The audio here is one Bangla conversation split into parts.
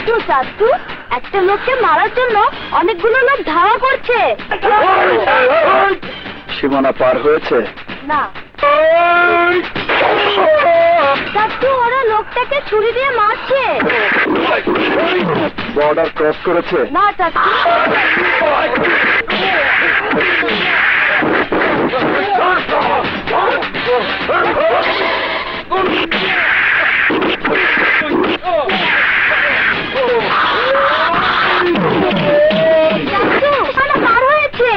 চাচু চাচু, একটা লোককে মারার জন্য অনেকগুলো লোক ধাওয়া করছে। সীমানা পার হয়েছে না চাচু, ওরা লোকটাকে ছুরি দিয়ে মারছে। বর্ডার ক্রস করেছে। না চাচু। চাচু, ওরা পার হয়েছে।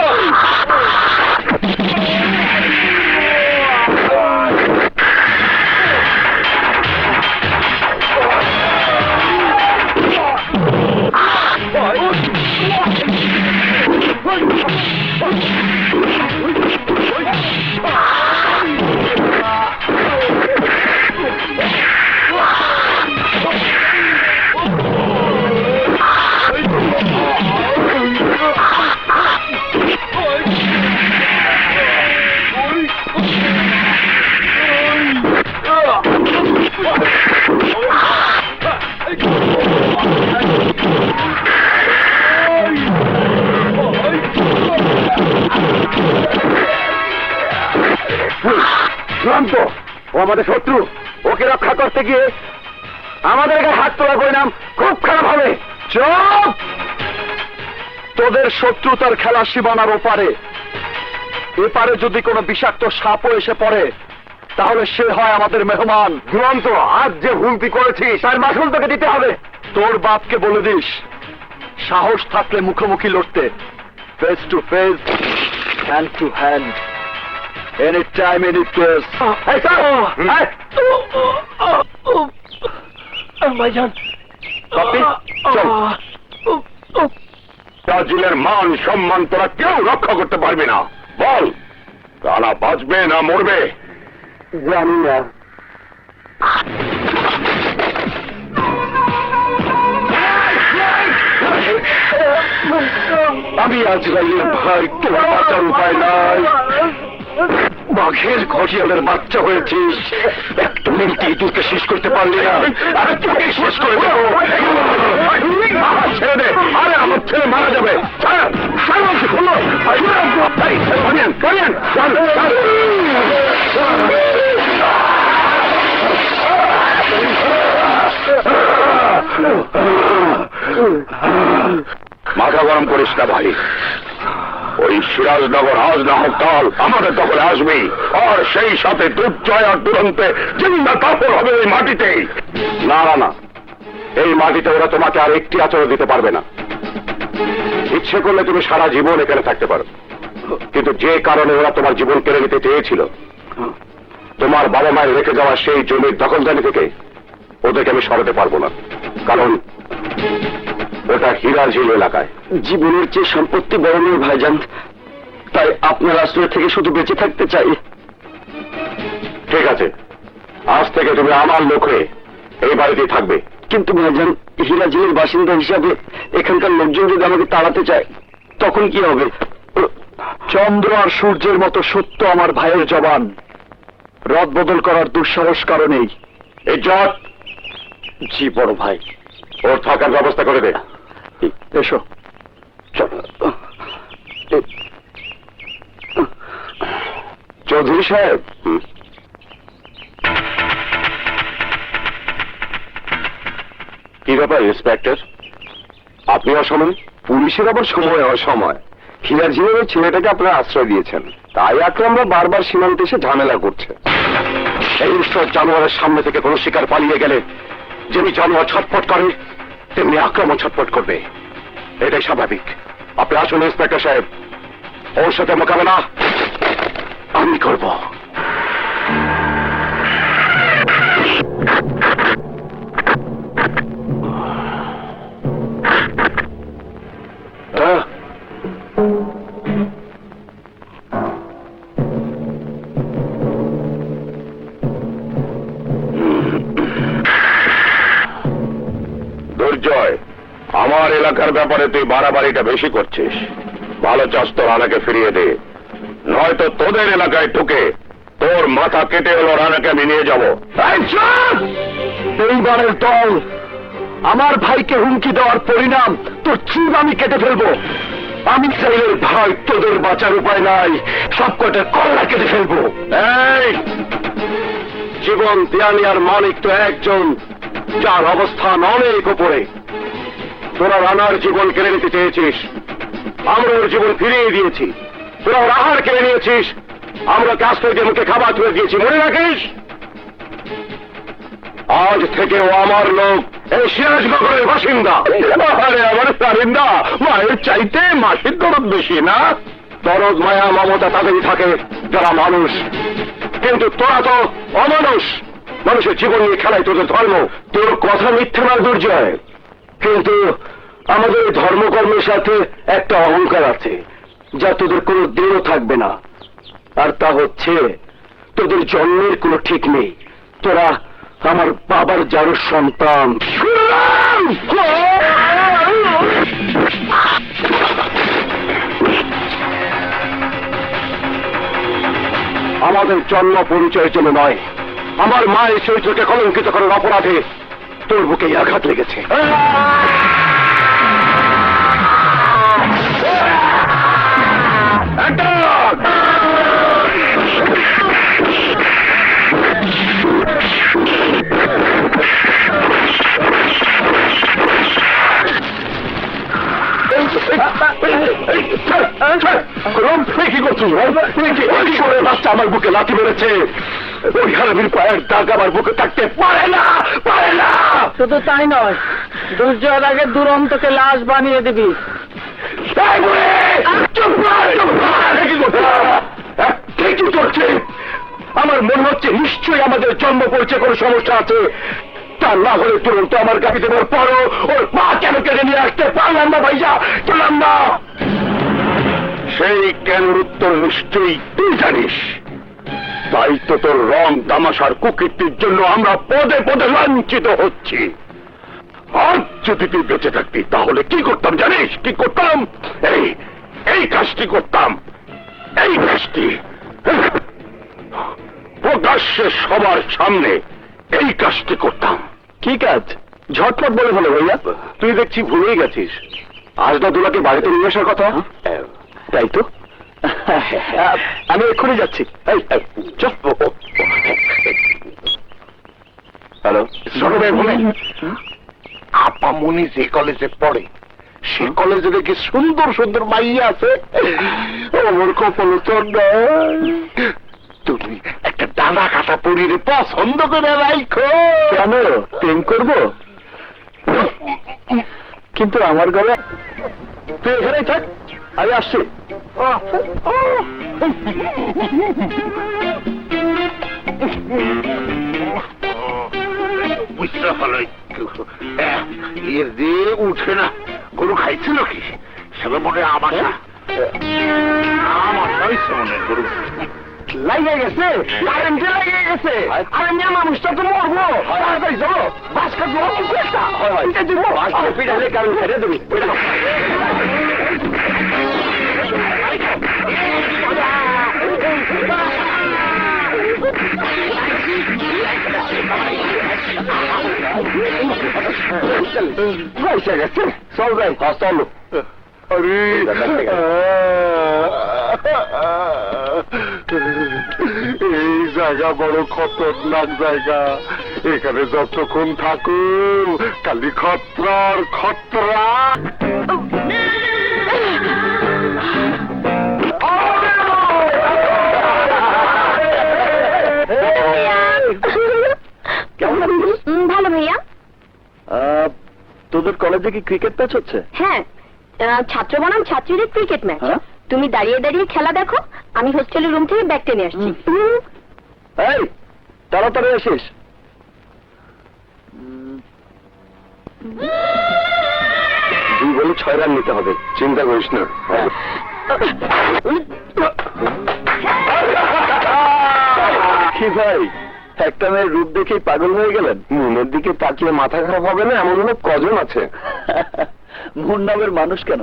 ক্লান্ত, ও আমাদের শত্রু। ওকে রক্ষা করতে গিয়ে আমাদের গায়ে হাত তোলার পরিণাম খুব খারাপ হবে। চুপ! তোদের শত্রুতার খেলা সীমানার ওপারে। এপারে যদি কোনো বিষাক্ত সাপও এসে পড়ে তাহলে সে হয় আমাদের মেহমান। দুরন্ত, আজ যে ভুলটি করেছিস তার মাসুল তোকে দিতে হবে। তোর বাপকে বলে দিস, সাহস থাকলে মুখোমুখি লড়তে, face to face, hand to hand, any time any place. ভাইজান, ব্রাজিলের মান সম্মান তোরা কেউ রক্ষা করতে পারবে না। বল, তারা বাঁচবে না মরবে? জানি না। আমি আজরাইলের ভাই, তোমার বাঁচার উপায় নাই। বাঘের ঘটিয়ালের বাচ্চা হয়েছিস, একটা মিনিটে তোকে শেষ করতে পারলি না, আর তোকে শেষ করে দেবো। ছেড়ে দে, আরে আমার ছেলে মারা যাবে। মাথা গরম করিস না ভাই, ওই সিরাজনগর আজ না হোক কাল আমাদের দখলে আসবি, আর সেই সাথে দুর্জয় আর দুরন্তে জিন্দা কাপড় হবে ওই মাটিতে। না না না, এই মাটিতে ওরা তোমাকে আর একটি আচরণ দিতে পারবে না। ইচ্ছে করলে তুমি সারা জীবন এখানে থাকতে পারো, কিন্তু যে কারণে ওরা তোমার জীবন কেড়ে নিতে চেয়েছিল, তোমার বাবা মায়ের রেখে যাওয়া সেই জমির দখলদারি থেকে ওদেরকে আমি সরাতে পারবো না, কারণ ওটা হীরাঝিল এলাকায়। জীবনের চেয়ে সম্পত্তি বড় নয় ভাইজান, তাই আপনার আশ্রয় থেকে শুধু বেঁচে থাকতে চাই। ঠিক আছে, আজ থেকে তুমি আমার লোক হয়ে এই বাড়িতেই থাকবে। কিন্তু ভাইজান, হীরাঝিলের বাসিন্দা হিসাবে এখানকার লোকজন যদি আমাকে তাড়াতে চায় তখন কি হবে? চন্দ্র আর সূর্যের মতো সত্য আমার ভাইয়ের জবান, রদ বদল করার দুঃসাহস কারণেই। এই জট। জি বড় ভাই। ওর থাকার ব্যবস্থা করে দে। এসো। চৌধুরী সাহেব, কি ব্যাপার ইন্সপেক্টর, আপনি অসময়? পুলিশের আবার সময় অসময়। হীরাঝিলের ওই ছেলেটাকে আপনারা আশ্রয় দিয়েছেন, তাই আকরামরা বারবার সীমান্তে এসে ঝামেলা করছে। এই উৎসব জানোয়ারের সামনে থেকে কোনো শিকার পালিয়ে গেলে যেমনি জানোয়ার ছটফট করে তেমনি আক্রমণ ছটফট করবে, এটাই স্বাভাবিক। আপনি আসুন ইন্সপেক্টর সাহেব, ওর সাথে মোকাবেলা আমি করব। দুর্জয়, আমার এলাকার ব্যাপারে তুই বাড়াবাড়িটা বেশি করছিস। ভালো চাস তো রানাকে ফিরিয়ে দে, নয়তো তোদের এলাকায় ঢুকে তোর মাথা কেটে হলো রানাকে আমি নিয়ে যাবো। এইবারের দল আমার ভাইকে হুমকি দেওয়ার পরিণাম তোর চুল আমি কেটে ফেলবো। আমি চাইলে ভাই তোদের বাঁচার উপায় নাই, সব কটা কল্লা কেটে ফেলবো। এই জীবন দেয়ানি আর মালিক তো একজন, যার অবস্থান অনেক উপরে। তোরা রানার জীবন কেড়ে নিতে চেয়েছিস, আমরা ওর জীবন ফিরিয়ে দিয়েছি। তোরা ওর আহার কেড়ে নিয়েছিস, আমরা আশ্রয় দিয়ে মুখে খাবার তুলে দিয়েছি, মনে রাখিস। আজ থেকে ও আমার লোক, এই সিরাজনগরের বাসিন্দা। আরে আমার সারিন্দা, মায়ের চাইতে মাসির দরদ বেশি না? দরদ মায়া মমতা তাদেরই থাকে যারা মানুষ, কিন্তু তোরা তো অমানুষ। মানুষের জীবন নিয়ে খেলাই তোদের ধর্ম। তোর কথা মিথ্যে না দুর্জয়, কিন্তু আমাদের ধর্মকর্মের সাথে একটা অহংকার আছে যা তোদের কোনো দিনও থাকবে না। আর তা হচ্ছে তোদের জন্মের কোনো ঠিক নেই। তোরা আমার বাবার যার সন্তান। আমাদের জন্ম পরিচয়ের জন্য নয়, আমার মায়ের চরিত্রকে কলঙ্কিত করার অপরাধে তোর বুকে আঘাত লেগেছে। কি করছিস? বাচ্চা আমার বুকে লাথি মেরেছে। ওই হারামির পায়ের দাগ আমার বুকে থাকতে পারে না, পারে না। শুধু তাই নয়, দুর্জয়ের আগে দুরন্তকে লাশ বানিয়ে দিবি। কি করছে? আমার মনে হচ্ছে নিশ্চয়ই আমাদের জন্ম পরিচয় কোনো সমস্যা আছে। তা না হলে তুরন্ত আমার গাড়ি দেওয়ার পরও ওর পা কেন কেটে নিয়ে আসতে পারলাম না ভাইয়া, পেলাম না। সেই কেন উত্তর নিশ্চয়ই তুই জানিস। তাই তো তোর রং তামাশার কুকীর্তির জন্য আমরা পদে পদে লাঞ্ছিত হচ্ছি। আর যদি তুই বেঁচে থাকতি তাহলে কি করতাম জানিস? কি করতাম? এই কাজটি করতাম, এই কাজটি প্রকাশ্যে সবার সামনে এই কাজটি করতাম। কি কাজ? ঝটপট বলে ফেলো ভাইয়া। তুই দেখছি ভুলেই গেছিস, আজ না দুলাকে বাড়িতে নিয়ে আসার কথা। তাই তো, আমি এক্ষুনি যাচ্ছি। হ্যালো, আপামনি যে কলেজে পড়ে সে কলেজে দেখি সুন্দর সুন্দর মাইয়া আছে। আমার কপাল তুমি একটা ডানা কাটা পরিয়ে পছন্দ করে রাখো। কেন প্রেম করবো? কিন্তু আমার ঘরে তুই এখানেই থাক, আমি আসছি। বুঝতে ভালো এর দিয়ে উঠে না। গরু খাইছিল কি সেটা মনে আমার আমার মনে গরু লাগিয়ে গেছে, কারেন্টে লাগিয়ে গেছে। আরে মেয়ে মানুষটা তো মরবো, তাড়াতাড়ি চলো। বাস কাটবো কিছু একটা দিব, পিঠালে কারণ ছেড়ে দেবি। গেছে চল যাই, চলো। এই জায়গা বড় খতরনাক জায়গা। এখানে যতক্ষণ থাকুন খালি খতরার খতরা। ভালো ভাইয়া। তোদের কলেজে কি ক্রিকেট ম্যাচ হচ্ছে? হ্যাঁ, ছাত্র বনাম ছাত্রীদের ক্রিকেট ম্যাচ। হ্যাঁ? তুমি দাঁড়িয়ে দাঁড়িয়ে খেলা দেখো, আমি হোস্টেলের রুম থেকে ব্যাগ টেনে আসছি। এই তাড়াতাড়ি আসিস। তুই বলে 6 রান নিতে হবে, চিন্তা করিস না। কি ভাই, একটা মেয়ের রূপ দেখেই পাগল হয়ে গেলেন? মনের দিকে তাকিয়ে মাথা খারাপ হবে না এমন লোক কজন আছে? মন নামের মানুষ কেন,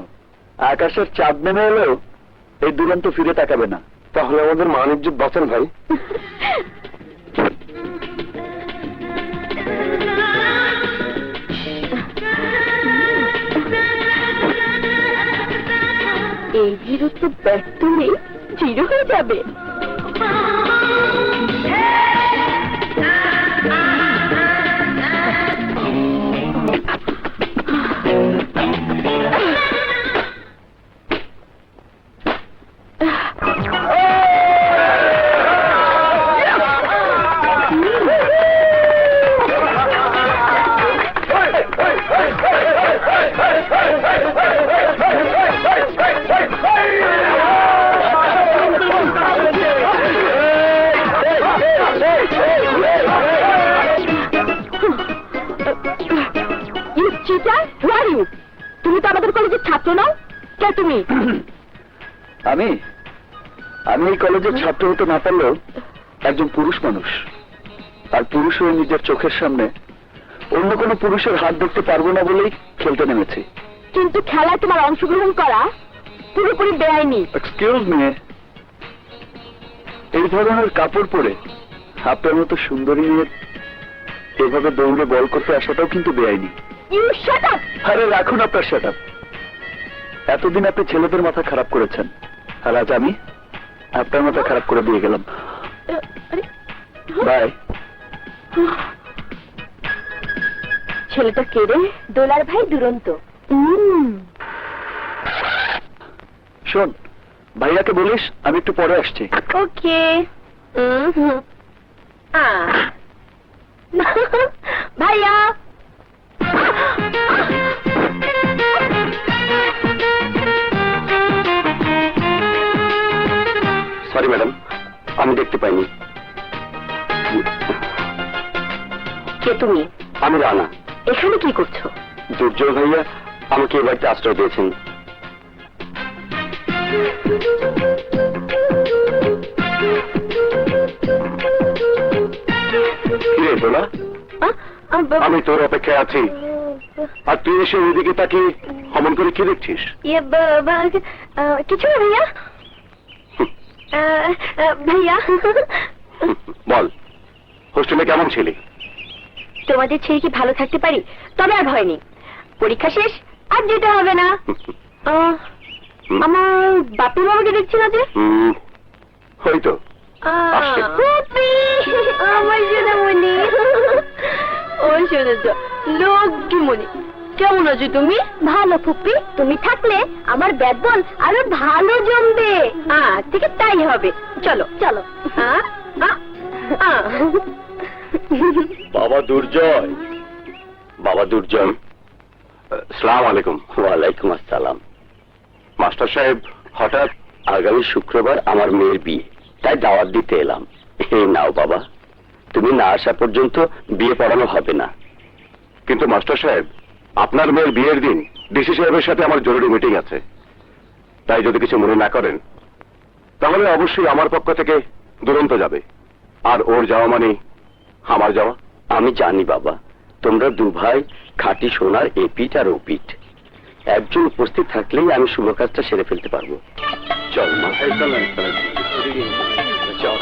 আকাশের চাঁদ নেমে এলেও এই দুরন্ত ফিরে তাকাবে না। তাহলে আমাদের মান ইজ্জত বাঁচান ভাই। এই বিরুদ্ধ ব্যর্থ হয়ে চির হয়ে যাবে। তুমি তো আমাদের কলেজের ছাত্র নও, কে তুমি? আমি এই কলেজের ছাত্র হতে না পারলেও একজন পুরুষ মানুষ, আর পুরুষ হয়ে নিজের চোখের সামনে অন্য কোনো পুরুষের হাত দেখতে পারবো না বলেই খেলতে নেমেছি। কিন্তু খেলায় তোমার অংশগ্রহণ করা পুরোপুরি বেআইনি। এক্সকিউজ মি, এই ধরনের কাপড় পরে আপনার মতো সুন্দরী মেয়ের এভাবে দৌড়ে বল করতে আসাটাও কিন্তু বেআইনি। You shut up! আরে রাখুন আপনার সেট আপ। এতদিন আপনি ছেলেদের মাথা খারাপ করেছেন, আর আজ আমি আপনার মাথা খারাপ করে দিয়ে গেলাম। বাই। ছেলেটা কে রে? দোলার ভাই দুরন্ত। শোন, ভাইয়াকে বলিস আমি একটু পরে আসছি। ওকে। ভাইয়া, সরি ম্যাডাম, আমি দেখতে পাইনি। কে তুমি? আমি রানা। এখানে কি করছো? দুর্জয় ভাইয়া আমাকে এ বাড়িতে আশ্রয় দিয়েছেন। কিরে দোলা, আমি তোর অপেক্ষায় আছি, আর তুই এসে ওইদিকে তাকে অমন করে কি দেখছিস? কিছু না ভাইয়া। ভাইয়া, বল, হোস্টেলে কেমন ছিলি? তোমাদের ছেড়ে কি ভালো থাকতে পারি? তবে আর ভয় নেই, পরীক্ষা শেষ, আর যেতে হবে না। আমার বাপি বাবাকে দেখছি না যে? হয়তো আসছে। ফুপি, আমার সোনামণি, ও শোনো তো, লক্ষ্মীমণি, কেমন আছো তুমি? ভালো ফুপি, তুমি থাকলে আমার ব্যাট বল আরো ভালো জমবে। ঠিক আছে, তাই হবে। চলো চলো। বাবা দুর্জয়, বাবা দুর্জয়, সালাম আলাইকুম। ওয়ালাইকুম আসসালাম। মাস্টার সাহেব, হঠাৎ আগামী শুক্রবার আমার মেয়ের বিয়ে, তাই দাওয়াত দিতে এলাম। এই নাও বাবা, তুমি না আসা পর্যন্ত বিয়ে পড়ানো হবে না। কিন্তু মাস্টার সাহেব, আপনার মেয়ের বিয়ের দিন ডিসি সাহেবের সাথে আমার জরুরি মিটিং আছে, তাই যদি কিছু মনে না করেন তাহলে অবশ্যই আমার পক্ষ থেকে দুরন্ত যাবে, আর ওর যাওয়া মানে আমার যাওয়া। আমি জানি বাবা, তোমরা দু ভাই খাঁটি সোনার এপিঠ আর ওপিঠ, একজন উপস্থিত থাকলেই আমি শুভ কাজটা সেরে ফেলতে পারবো। চল মা, চল।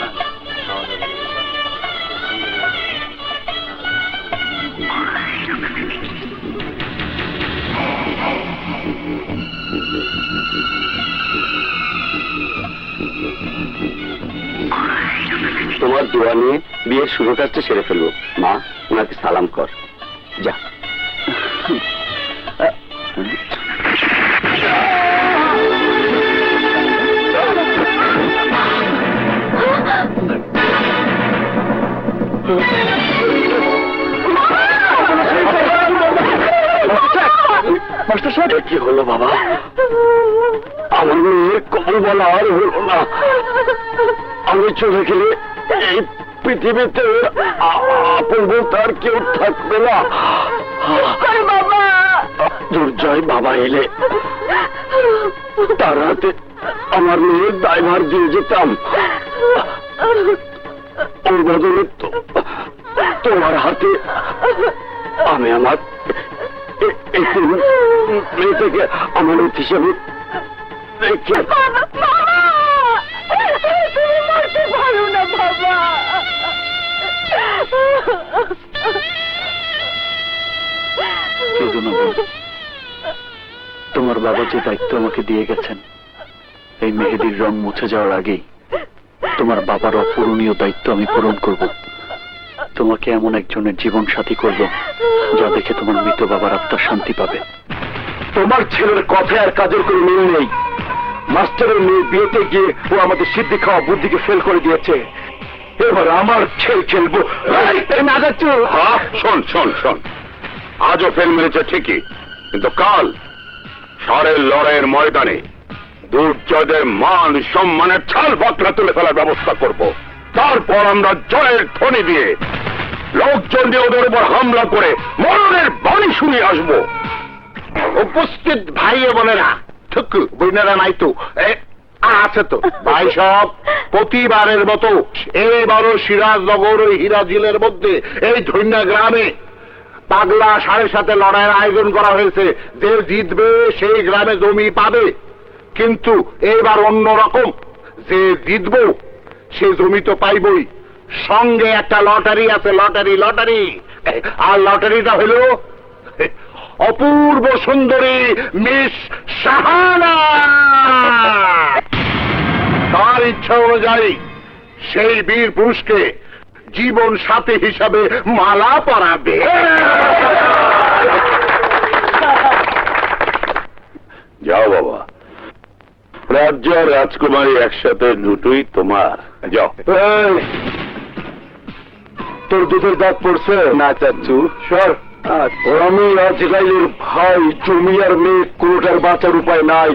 তোমার দোয়া নিয়ে বিয়ের শুভ কাজটা সেরে ফেলবো। মা, ওনাকে সালাম কর, যা। মাস্টার সাহেব, কি হলো বাবা? আমার মেয়ের কবল বলা আর হলো না। আমি চলে গেলে এই পৃথিবীতে আপন বলতে আর কেউ থাকবে না। বাবা, দুর্জয় বাবা এলে তার হাতে আমার মেয়ের দায়ভার দিয়ে যেতাম, ওর বদলে তোমার হাতে আমি আমার মেয়েটাকে আমানত হিসেবে রেখে। তুমি মরতে পারো না বাবা। কেঁদো না বোন, তোমার বাবা যে দায়িত্ব আমাকে দিয়ে গেছেন এই মেহেদির রং মুছে যাওয়ার আগেই তোমার বাবার অপূরণীয় দায়িত্ব আমি পূরণ করব। তোমাকে এমন একজনের জীবন সাথী করব যা দেখে তোমার মৃত বাবার আত্মা শান্তি পাবে। তোমার ছেলের কথায় আর কাজের কোনো মিল নেই। মাস্টারের মেয়ে বিয়েতে গিয়ে ও আমাদের সিদ্ধি খাওয়া বুদ্ধিকে ফেল করে দিয়েছে। এবার আমার খেল খেলবো। না যাচ্ছ? হ্যাঁ, শোন শোন শোন, আজও ফেল মেরেছে ঠিকই, কিন্তু কাল সারের লড়াইয়ের ময়দানে দুর্জয়দের মান সম্মানের ছাল বাকরা তুলে ফেলার ব্যবস্থা করব। তারপর আমরা জয়ের ধ্বনি দিয়ে লোকজন দিয়ে ওদের উপর হামলা করে মরণের বাণী শুনিয়ে আসবো। উপস্থিত ভাই বোনেরা, ঠুকু বোনেরা নাই তো? আছে তো ভাই সব। প্রতিবারের মতো এইবারও সিরাজনগর ও হিরাজিলের মধ্যে এই ধন্যা গ্রামে পাগলা সাড়ে সাথে লড়াইয়ের আয়োজন করা হয়েছে। যে জিতবে সেই গ্রামে জমি পাবে, কিন্তু এইবার অন্য রকম। যে জিতবো সে জমি তো পাইবই, সঙ্গে একটা লটারি আছে। লটারি লটারি আর লটারিটা হলো অপূর্ব সুন্দরী মিস শাহানা। তার ইচ্ছা অনুযায়ী সেই বীর পুরুষকে জীবন সাথী হিসাবে মালা পরাবে। যাও বাবা, রাজ্য আর রাজকুমারী একসাথে দুটোই তোমার। যাও। তোর দুধের দাঁত পড়ছে না চাচ্ছু? সর। আমি রাজগাইলের ভাই, জমি আর মেয়ে কোনোটার বাঁচার উপায় নাই।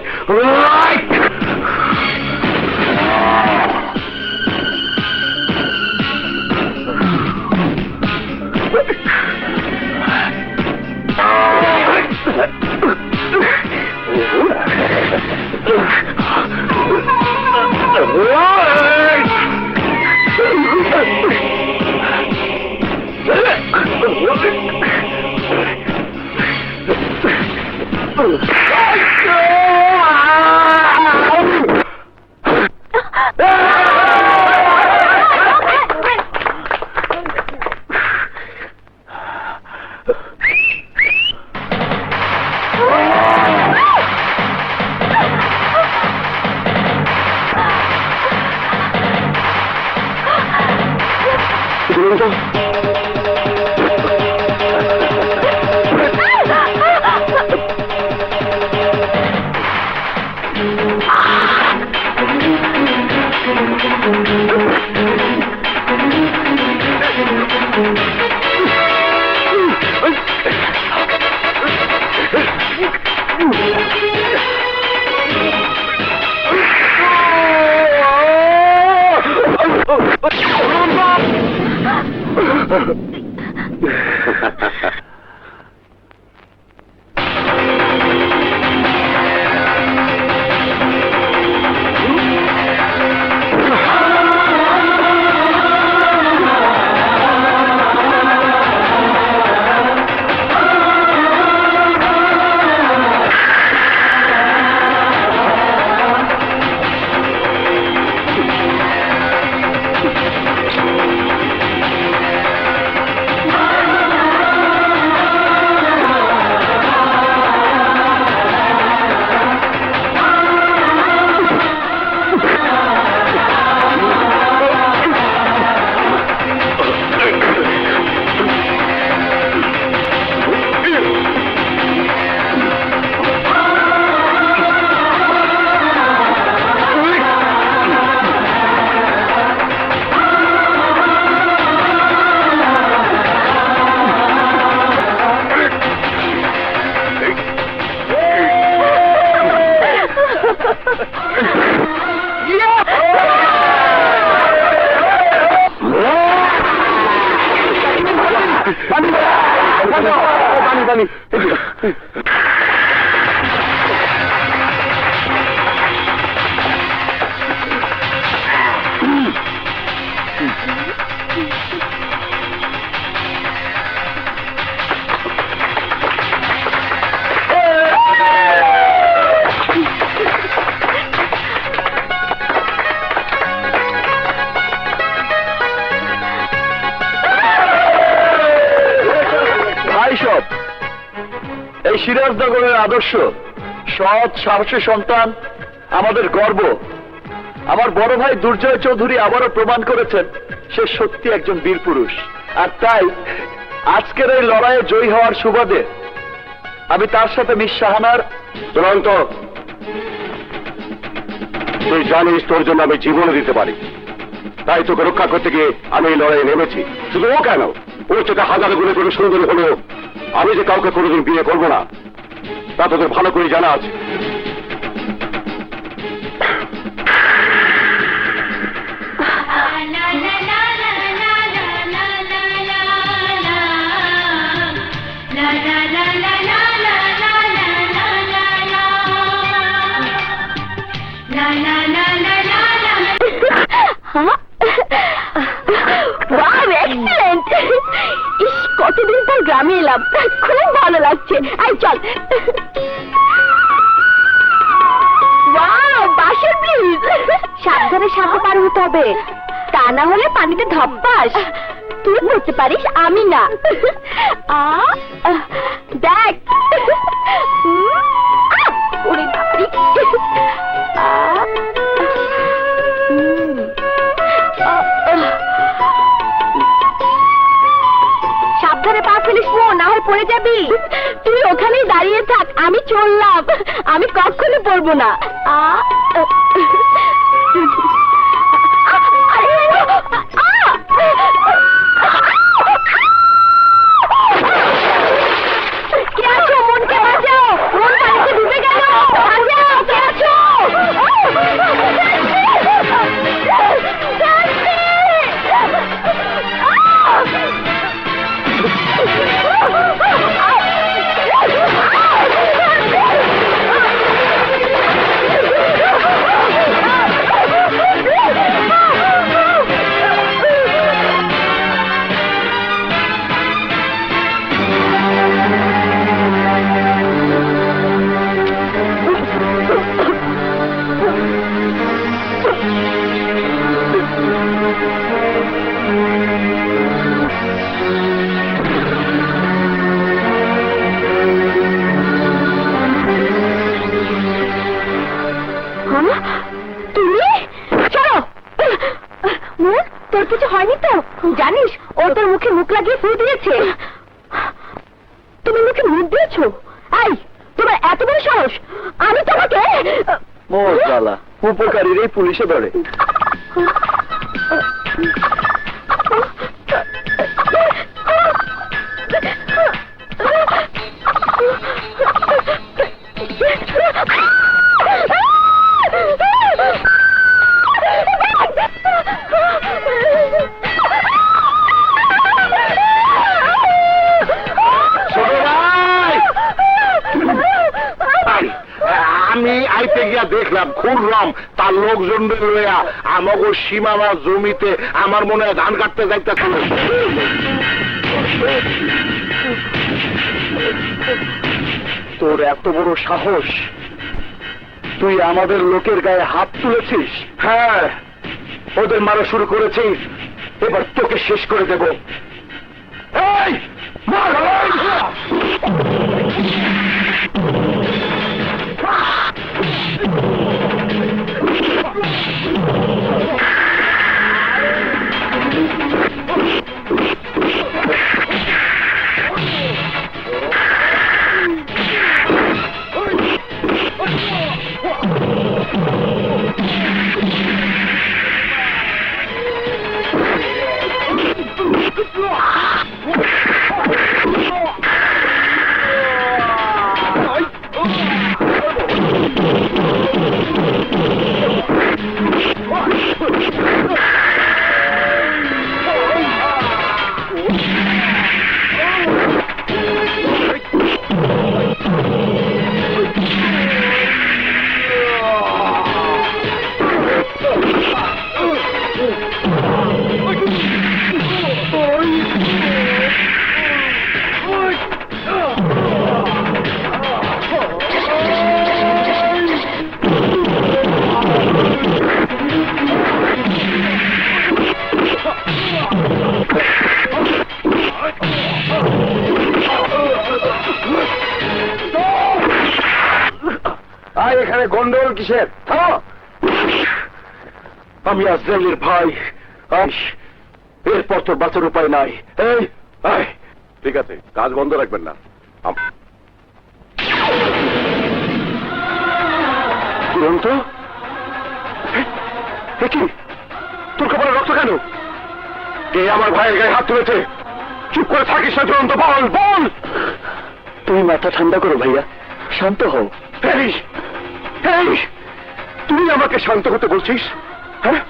এই সিরাজনগরের আদর্শ সৎ সাহসী সন্তান আমাদের গর্ব। আমার বড় ভাই দুর্জয় চৌধুরী আবারও প্রমাণ করেছেন সে সত্যি একজন বীর পুরুষ। আর তাই আজকের এই লড়াইয়ে জয়ী হওয়ার সুবাদে আমি তার সাথে মিস সাহানার দুরন্ত, তুই জানিস তোর জন্য আমি জীবনও দিতে পারি, তাই তোকে রক্ষা করতে গিয়ে আমি এই লড়াইয়ে নেমেছি। শুধু ও কেন, ওর চোখে হাজার গুণে করে সুন্দর হলেও আমি যে কাউকে কোনোদিন বিয়ে করবো না তা তোদের ভালো করে জানা আছে। কতদিন পর গ্রামে এলাম, খুব ভালো লাগছে। আই চল। বাঁশের ব্রিজ, সাবধানে সাঁতার পার হতে হবে, তা না হলে পানিতে ধপ্পাস। তুই করতে পারিস, আমি না। দেখ, ওরে বাপরে। সাবধানে পা ফেলিস, না হয় পড়ে যাবি। তুই ওখানেই দাঁড়িয়ে থাক, আমি চললাম। আমি কখনো পড়বো না। কে আছো? মনকে বাঁচাও, মন পানিতে ডুবে গেল। বাঁচাও, কে আছো? তোর কিছু হয়নি তো? জানিস ও তোর মুখে মুখ লাগিয়ে ফু দিয়েছে। তুমি মুখে মুখ দিয়েছো? আই, তোমার এত বড় সাহস! আমি তোমাকে মোর জ্বালা, উপকারীর এই পুলিশে ধরে। আমি আইতে গিয়া দেখলাম খুররাম তার লোকজন লইয়া আমাগো সীমানা জমিতে আমার মনে হয় ধান কাটতে যাইতেছিল। তোর এত বড় সাহস, তুই আমাদের লোকের গায়ে হাত তুলেছিস? হ্যাঁ, ওদের মারা শুরু করেছিস, এবার তোকে শেষ করে দেব। এই মার! এখানে গন্ডগোল কিসের? থামো। আমি আজরাইলের ভাই। এরপর তোর বাঁচার উপায় নাই। এই আয়। ঠিক আছে, কাজ বন্ধ রাখবেন না। দুরন্ত, কি তোর কপালে রক্ত কেন? কে আমার ভাইয়ের গায়ে হাত তুলেছে? চুপ করে থাকিস না দুরন্ত, বল বল। তুমি মাথা ঠান্ডা করো ভাইয়া, শান্ত হও। এই এই তুই আমাকে শান্ত হতে বলছিস? হ্যাঁ,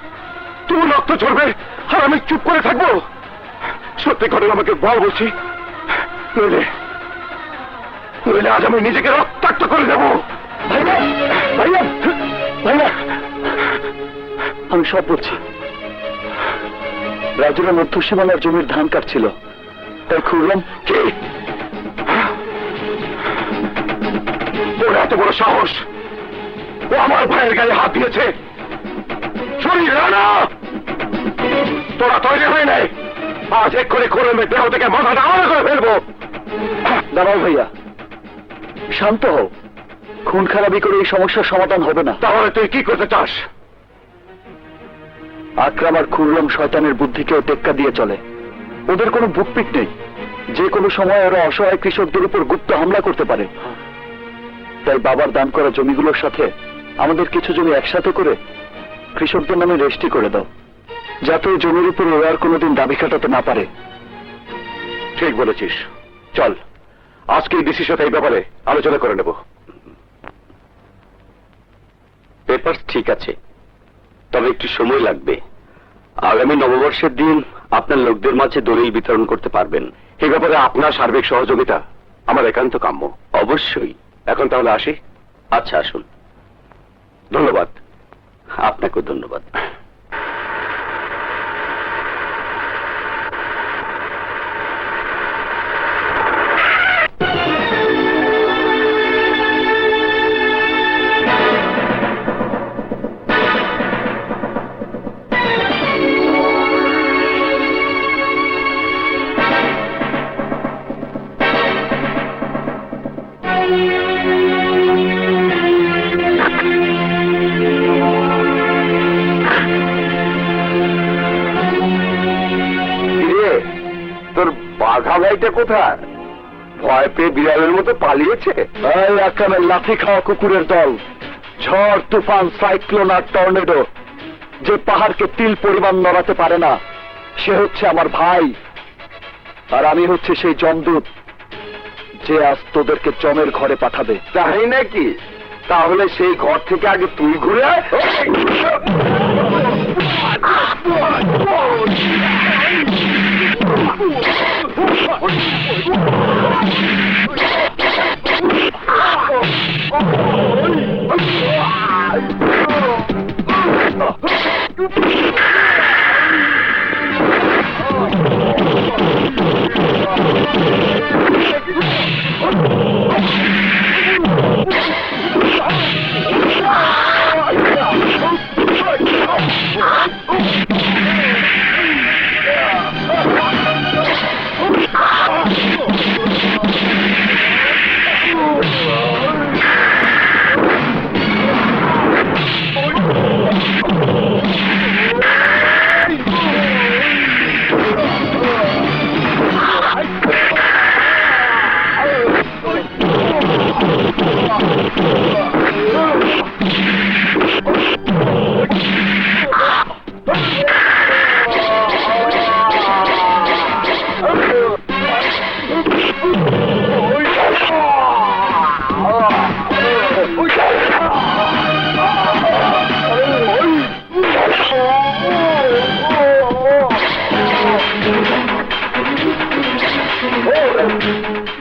তুই রক্ত ঝরবে আর আমি চুপ করে থাকবো? সত্যি ঘটনা আমাকে বল বলছি, নইলে নইলে আজ আমি নিজেকে রক্তাক্ত করে দেবো। ভাইয়া ভাইয়া ভাইয়া, আমি সব বলছি। রাজুরা মধ্য সীমানার জমির ধান কাটছিল, তাই খুরলাম। কি ওর এত বড় সাহস? ও আমার ভাইয়ের গায়ে হাত দিয়েছে। শরীর রানা, তোরা তৈরি হয়ে নেই, আজ এক্ষুনি খুরমের দেহ থেকে মাথাটা আলাদা করে ফেলবো। দাঁড়াও ভাইয়া, শান্ত হও। খুন খারাপি করে এই সমস্যার সমাধান হবে না। তাহলে তুই কি করতে চাস? আকরাম আর খুররম শয়তানের বুদ্ধিকেও টেক্কা দিয়ে চলে। ওদের কোনো বুকপিট নেই। যে কোনো সময় ওরা অসহায় কৃষকদের উপর গুপ্ত হামলা করতে পারে। তাই বাবার দান করা জমিগুলোর সাথে আমাদের কিছু জমি একসাথে করে কৃষকদের নামে রেজিস্ট্রি করে দাও, যাতে ওই জমির উপর ওরা আর কোনোদিন দাবি খাটাতে না পারে। ঠিক বলেছিস, চল আজকে ডিসির সাথে এই ব্যাপারে আলোচনা করে নেব। পেপার ঠিক আছে, তবে একটু সময় লাগবে। আগামী নববর্ষের দিন আপনার লোকদের মাঝে দলিল বিতরণ করতে পারবেন। এই ব্যাপারে আপনার সার্বিক সহযোগিতা আমার একান্ত কাম্য। অবশ্যই। এখন তাহলে আসি। আচ্ছা, আসুন। ধন্যবাদ। আপনাকেও ধন্যবাদ। তোর বাঘা ভাইটা কোথায়? ভয় পেয়ে বিড়ালের মতো পালিয়েছে? এই আকরামের লাঠি খাওয়া কুকুরের দল, ঝড় তুফান সাইক্লোন আর টর্নেডো, যে পাহাড়কে তিল পরিমাণ নড়াতে পারে না, সে হচ্ছে আমার ভাই। আর আমি হচ্ছে সেই যমদূত, যে আজ তোদেরকে জমের ঘরে পাঠাবে। তাই নাকি? তাহলে সেই ঘর থেকে আগে তুই ঘুরে আয়।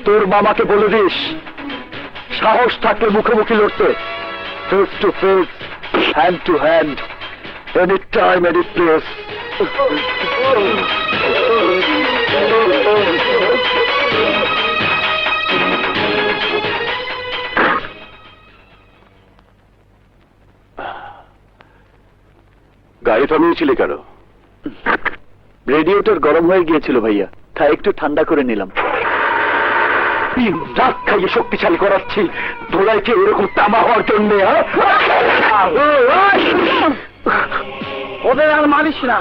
তোর মামাকে বলে দিস, সাহস থাকলে মুখোমুখি লড়তে, face to face, hand to hand, any time any place. গাড়ি থামিয়েছিলে কেন? রেডিয়েটর গরম হয়ে গিয়েছিল ভাইয়া, তাই একটু ঠান্ডা করে নিলাম। দিন রাত খাইয়ে শক্তিশালী করাচ্ছি ধোলাইকে এরকম তামা হওয়ার জন্য। ওদের আর মারিস না।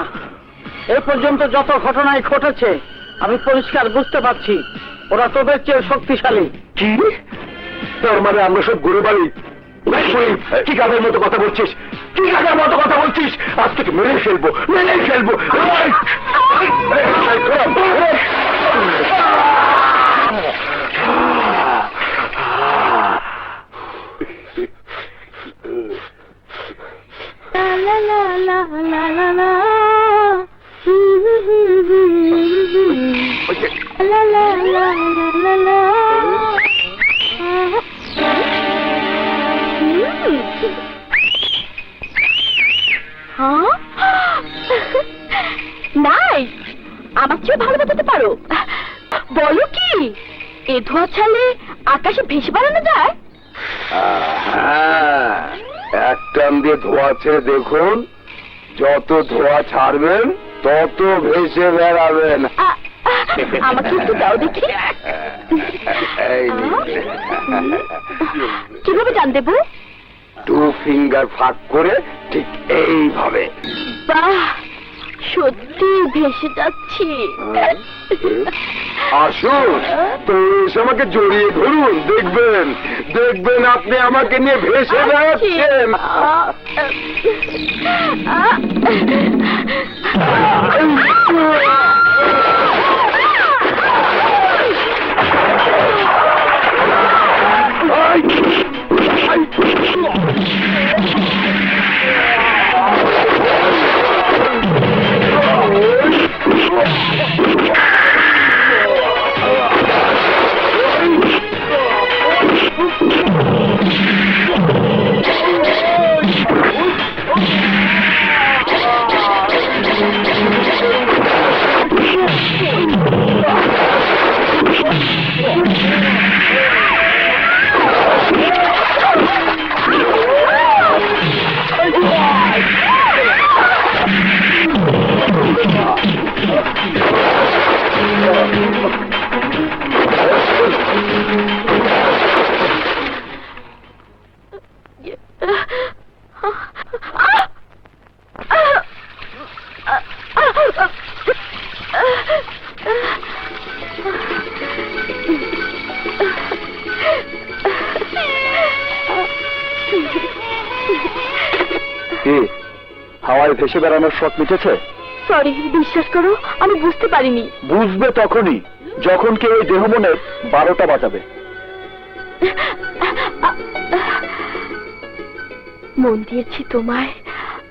এ পর্যন্ত যত ঘটনাই ঘটেছে আমি পরিষ্কার বুঝতে পারছি ওরা তোদের চেয়ে শক্তিশালী। কি তোর মানে আমরা সব গরু বাড়ি? কি কাজের মতো কথা বলছিস? কি কাজের মতো কথা বলছিস? আজ থেকে মেরে ফেলবো, মেরে ফেলবো। লা লা লা লা লা লা লা লা লা লা লা। হ্যাঁ নাই, আমার চেয়ে ভালো বাজাতে পারো। বলো কি, এ ধোয়া ছাড়লে আকাশে ভেসে বেড়ানো যায়? এক টান দিয়ে ধোয়া ছেড়ে দেখুন, যত ধোয়া ছাড়বেন তত ভেসে বেড়াবেন। আমাকে একটু দাও দেখি। এই নিন। কিভাবে জান দেবো? 2 ফিঙ্গার ফাঁক করে ঠিক এইভাবে। বাহ, সত্যি ভেসে যাচ্ছি। আসুন তো এসে আমাকে জড়িয়ে ধরুন, দেখবেন দেখবেন আপনি আমাকে নিয়ে ভেসে বেড়াচ্ছেন। হাওয়ায় ভেসে বেড়ানোর শখ মিটেছে? সরি, বিশ্বাস করো আমি বুঝতে পারিনি। বুঝবে তখনই যখন কেউ এই দেহ মনের 12টা বাজাবে। মন দিয়েছি তোমায়,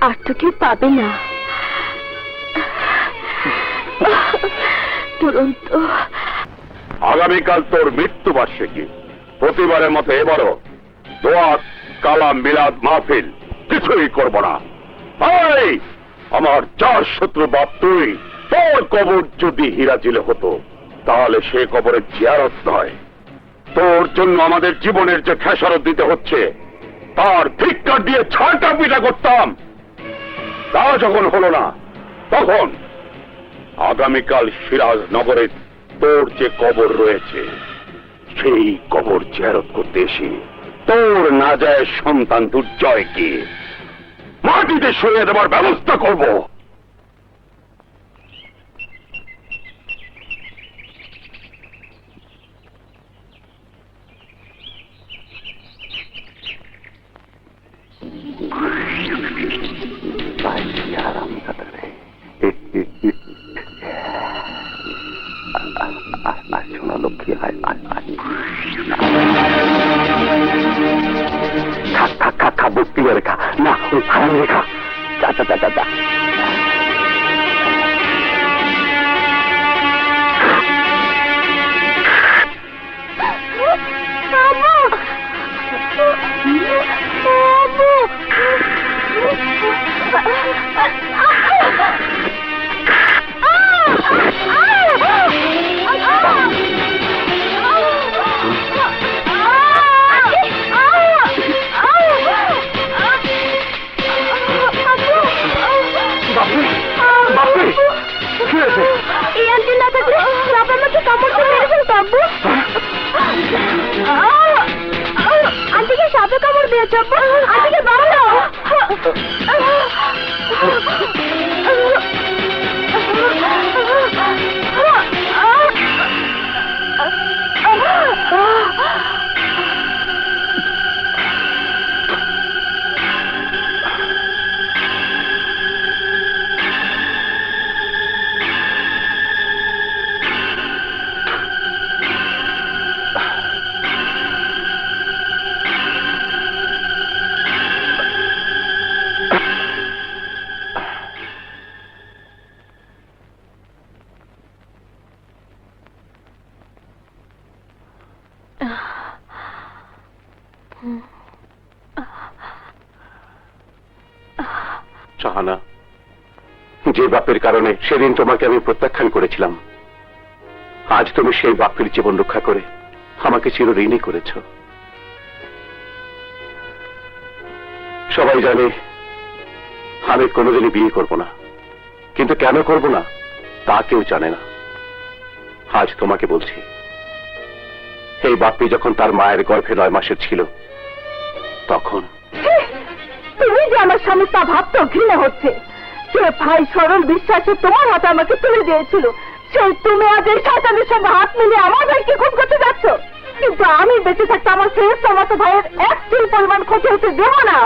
আর তো কেউ পাবে না। দুরন্ত। আগামীকাল তোর মৃত্যুবার্ষিকী। প্রতিবারের মতো এবারও দোয়া, কালাম, মিলাদ, মাহফিল কিছুই করব না। এই আমার 4 শত্রু বাপ তুই, তোর কবর যদি হীরাজিলে হতো তাহলে সে কবরের জিয়ারত নয়, তোর জন্য আমাদের জীবনের যে খেসারত দিতে হচ্ছে তার ধিক্কার দিয়ে ছাড়টা পিটা করতাম। তা যখন হলো না, তখন আগামীকাল সিরাজনগরে তোর যে কবর রয়েছে সেই কবর জিয়ারত করতে এসে তোর না যায় সন্তান দুর্জয়কে মাটিতে শুয়ে দেবার ব্যবস্থা করব। সোনা লক্ষ্মী, খা বস্তি রেখা না, ওই হারাম রেখা। চা শাহানা, যে বাপের কারণে সেদিন তোমাকে আমি প্রত্যাখ্যান করেছিলাম, আজ তুমি সেই বাপের জীবন রক্ষা করে আমাকে চিরঋণী করেছ। সবাই জানে আমি কোনোদিনই বিয়ে করব না, কিন্তু কেন করব না তা কেউ জানে না। আজ তোমাকে বলছি, এই বাপ্পি যখন তার মায়ের গর্ভে 9 মাসের ছিল, তখন তুমি যে আমার স্বামী তা ভাবতেও ঘৃণা হচ্ছে। সে ভাই সরল বিশ্বাসে তোমার হাতে আমাকে তুলে দিয়েছিল, সেই তুমি আজ এই শয়তানের সঙ্গে হাত মিলিয়ে আমার ভাইকে খুন করতে যাচ্ছ। কিন্তু আমি বেঁচে থাকতে আমার শেষ মতো ভাইয়ের এক তিল পরিমাণ ক্ষতি হতে দেব না।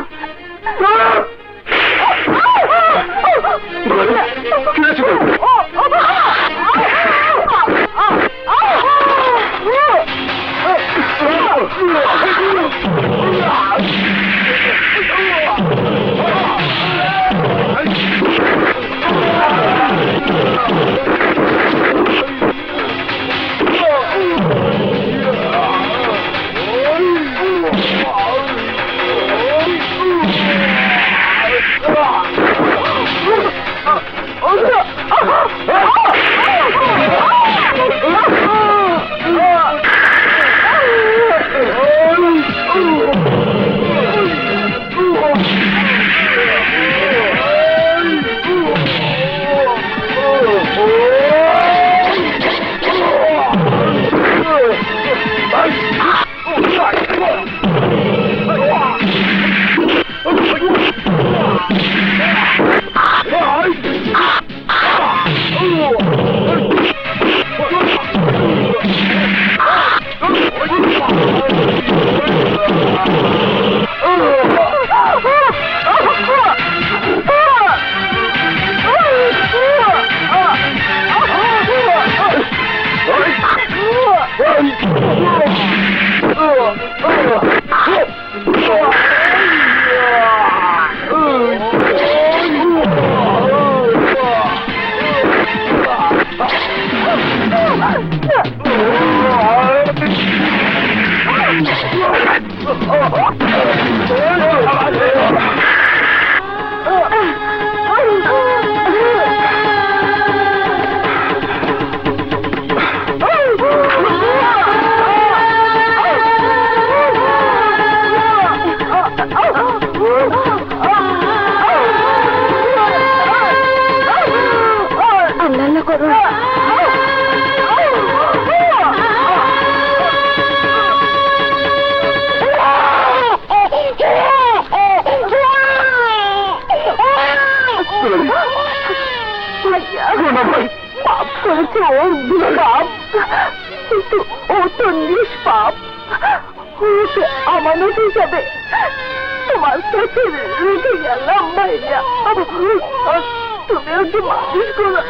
পাপ করেছে ও পাপ, কিন্তু ও তো নিষ্পাপ। ওকে আমানত হিসাবে তোমার কাছে রেখে গেলাম ভাইয়া। তুমি ওকে মানুষ করো।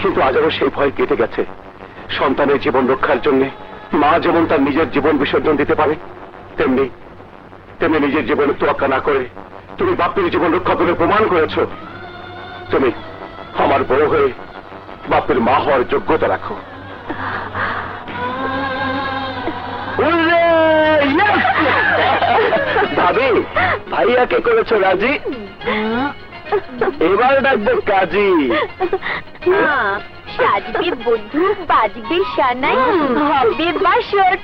কিন্তু আজ আরো সেই ভয় কেটে গেছে। সন্তানের জীবন রক্ষার জন্য মা যেমন তার নিজের জীবন বিসর্জন দিতে পারে, তেমনি তেমনি নিজের জীবনের তোয়াক্কা না করে তুমি বাপ্পির জীবন রক্ষা করে প্রমাণ করেছ তুমি আমার বড় হয়ে বাপ্পির মা হওয়ার যোগ্যতা রাখো। ভাবি, ভাইয়াকে করেছো রাজি, এবার ডাকবো কাজী। সাজবে বন্ধু, বাজবে সানাই, হবে বাসর।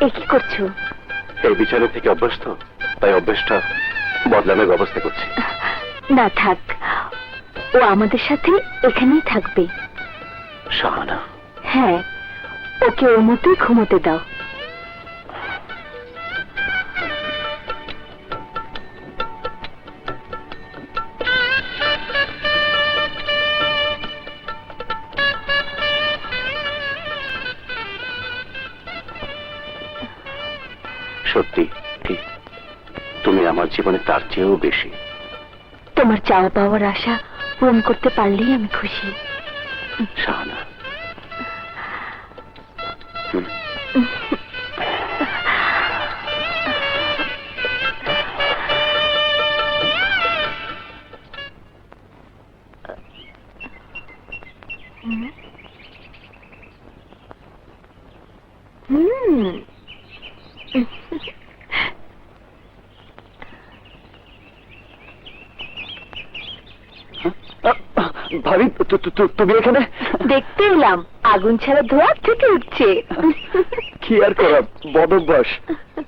এই কি করছো? এই বিছানা থেকে অভ্যস্ত, তাই অভ্যেসটা বদলানোর ব্যবস্থা করছি। না থাক, ও আমাদের সাথে এখানেই থাকবে। শাহানা? হ্যাঁ, ওকে ওর মতোই ঘুমোতে দাও। সত্যি তুমি আমার জীবনে তার চেয়েও বেশি। তোমার চাওয়া পাওয়ার আশা পূরণ করতে পারলেই আমি খুশি। শাহানা, ভাবি, তুমি এখানে? দেখতে এলাম আগুন ছাড়া ধোঁয়া থেকে উঠছে। কি আর করা, বদ অভ্যাস।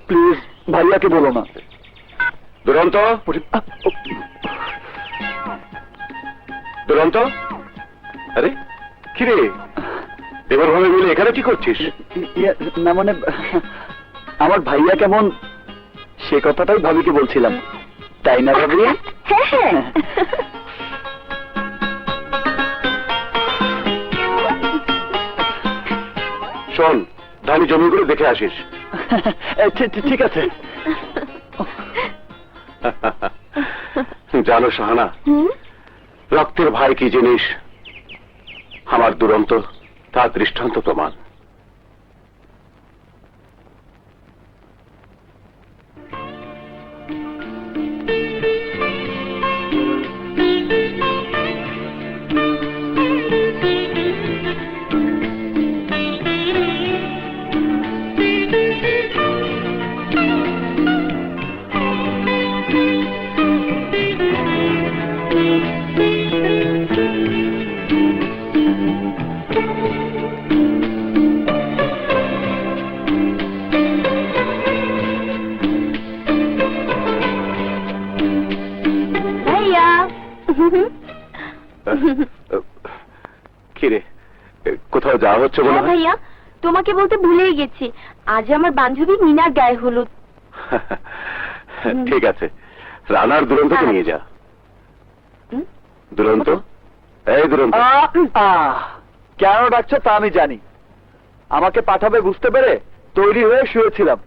প্লিজ ভাইয়াকে বলো না। দুরন্ত, দুরন্ত, আরে কি রে, দেবর ভাবে মিলে এখানে কি করছিস? না মানে, আমার ভাইয়া কেমন সে কথাটাই ভাবিকে বলছিলাম, তাই না ভাবি? হ্যাঁ হ্যাঁ। শোন, ধানি জমিগুলো দেখে আসিস। ঠিক আছে। জানো শাহানা, হুম? রক্তের ভাই কি জিনিস আমার দুরন্ত তার দৃষ্টান্ত প্রমাণ। ভাইয়া। কিরে, কোথাও যাওয়া হচ্ছে মনে হ্যাঁ হয়? ভাইয়া, তোমাকে বলতে ভুলেই গেছি, আজ আমার বান্ধবী মিনার গায়ে হলুদ। ঠিক আছে, রানার দুরন্তকে নিয়ে যা। হুম? দুরন্ত, এই দুরন্ত। কেন ডাকছো তা আমি জানি। আমাকে পাঠাবে বুঝতে পেরে তৈরি হয়ে শুয়েছিলাম।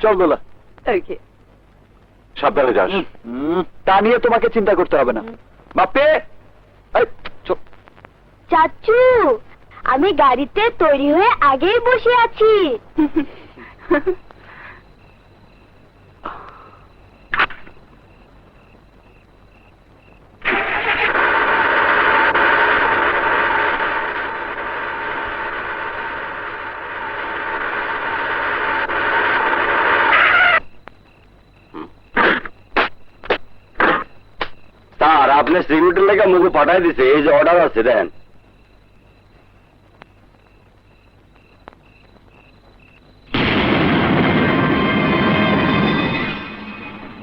চল দোলা। ওকে। সাবধানে যাস। তা নিয়ে তোমাকে চিন্তা করতে হবে না। বাপে, এই, চল। চাচু, আমি গাড়িতে তৈরি হয়ে আগেই বসে আছি। স্যার, আপনি সিকিউরিটির লেগে মুখে পাঠাই দিছে, এই যে অর্ডার আছে দেন।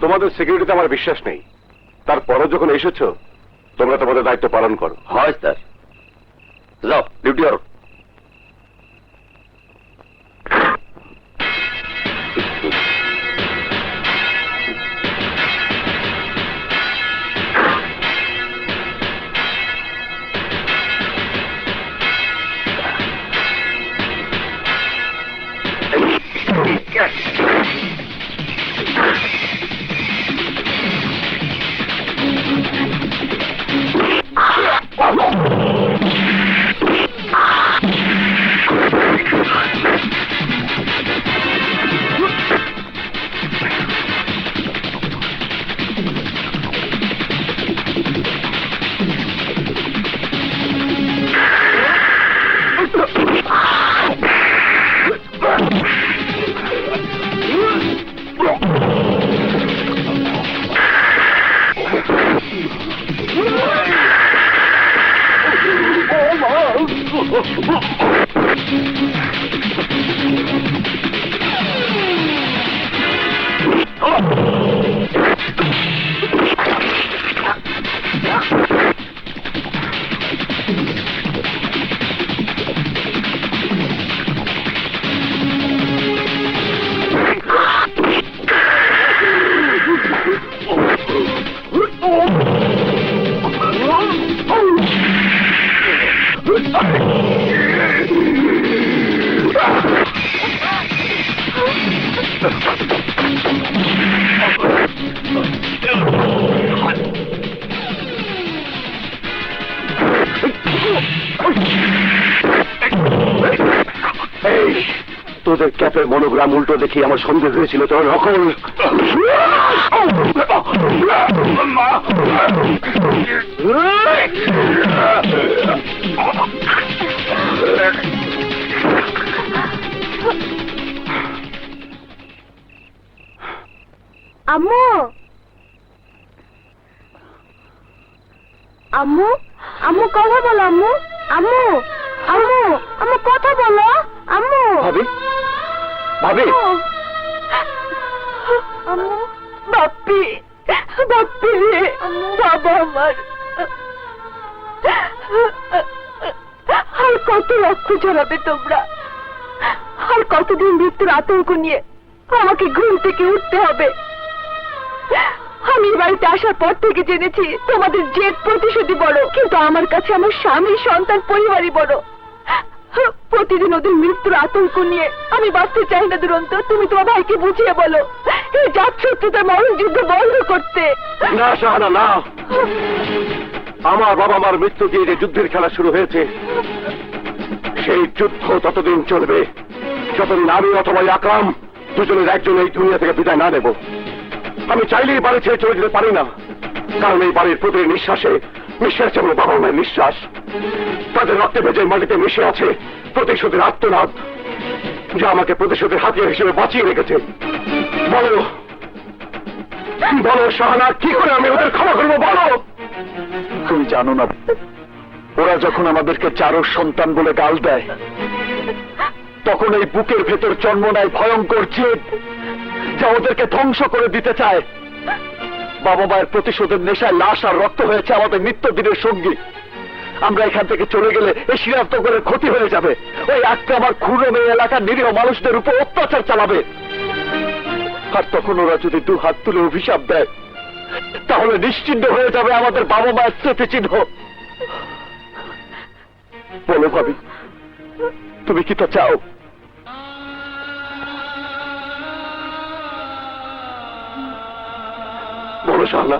তোমাদের সিকিউরিটিতে আমার বিশ্বাস নেই, তারপরও যখন এসেছো তোমরা তোমাদের দায়িত্ব পালন করো। হয় স্যার, যাও ডিউটি করো। এই তোদের ক্যাপের মনোগ্রাম উল্টো দেখি আমার সন্দেহ হয়েছিল তোর নকল। আম্মু আম্মু আম্মু কথা বলো আম্মু আম্মু আম্মু আম্মু কথা বলো আম্মু ভাবি ভাবি আম্মু বাপ্পি বাপ্পি রে বাবা আমার আর কত রক্ত ঝরাবে তোমরা আর কতদিন মৃত্যুর আতঙ্ক নিয়ে আমাকে ঘুম থেকে উঠতে হবে আমি এই বাড়িতে আসার পর থেকে জেনেছি তোমাদের জেদ প্রতিশোধী বড় কিন্তু আমার কাছে আমার স্বামী সন্তান পরিবারই বড় প্রতিদিন ওদের মৃত্যুর আতঙ্ক নিয়ে আমি বাঁচতে চাই না দুরন্ত তুমি তোমার ভাইকে বুঝিয়ে বলো এই জাত শত্রুতার মরণ যুদ্ধ বন্ধ করতে না শাহানা না, আমার বাবা মার মৃত্যু দিয়ে যে যুদ্ধের খেলা শুরু হয়েছে সেই যুদ্ধ ততদিন চলবে যতদিন আমি অথবা আকরাম দুজনের একজন এই দুনিয়া থেকে বিদায় না নেব। আমি চাইলেই বাড়ি ছেড়ে চলে যেতে পারি না, কারণ এই বাড়ির প্রতিটি নিঃশ্বাসে মিশে আছে আমার বাবা মায়ের নিঃশ্বাস। তাদের রক্তে ভেজে মাটিতে মিশে আছে প্রতিশোধের আত্মনাদ, যা আমাকে প্রতিশোধের হাতিয়ার হিসেবে বাঁচিয়ে রেখেছে। বলো বলো শাহানা, কি করে আমি ওদের ক্ষমা করবো বলো? তুমি জানো না, ওরা যখন আমাদেরকে চারর সন্তান বলে গাল দেয় তখন এই বুকের ভেতর জন্ম নেয় ভয়ঙ্কর জেদ, যা ওদেরকে ধ্বংস করে দিতে চায়। বাবা মায়ের প্রতিশোধের নেশায় লাশ আর রক্ত হয়েছে আমাদের নিত্যদিনের সঙ্গী। আমরা এখান থেকে চলে গেলে এই সিরাজনগরের ক্ষতি হয়ে যাবে। ওই আকরাম আর খুরম এই এলাকার নিরীহ মানুষদের উপর অত্যাচার চালাবে। আর তখন ওরা যদি দু হাত তুলে অভিশাপ দেয় তাহলে নিশ্চিন্ত হয়ে যাবে আমাদের বাবা মায়ের স্মৃতিচিহ্ন। বলো ভাবি, তুমি কি তা চাও? বলো শাহানা,